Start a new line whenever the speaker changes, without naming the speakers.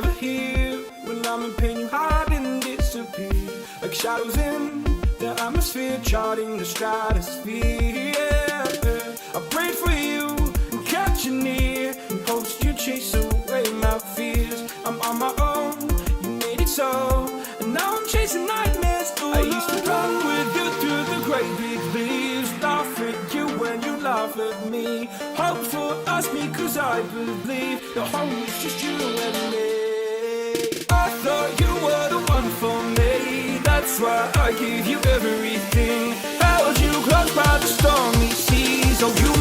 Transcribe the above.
never here. When I'm in pain, you hide and disappear, like shadows in the atmosphere, charting the stratosphere. Yeah. I prayed for you and kept you near, in hopes you chase away my fears. I'm on my own, you made it so, and now I'm chasing nightmares. I used to run with you through the great big leaves, laugh at you when you laugh at me, hope for us because I believe the home is just you and me. I thought you were the one for me, that's why I gave you everything, held you close by the stormy seas. Oh, you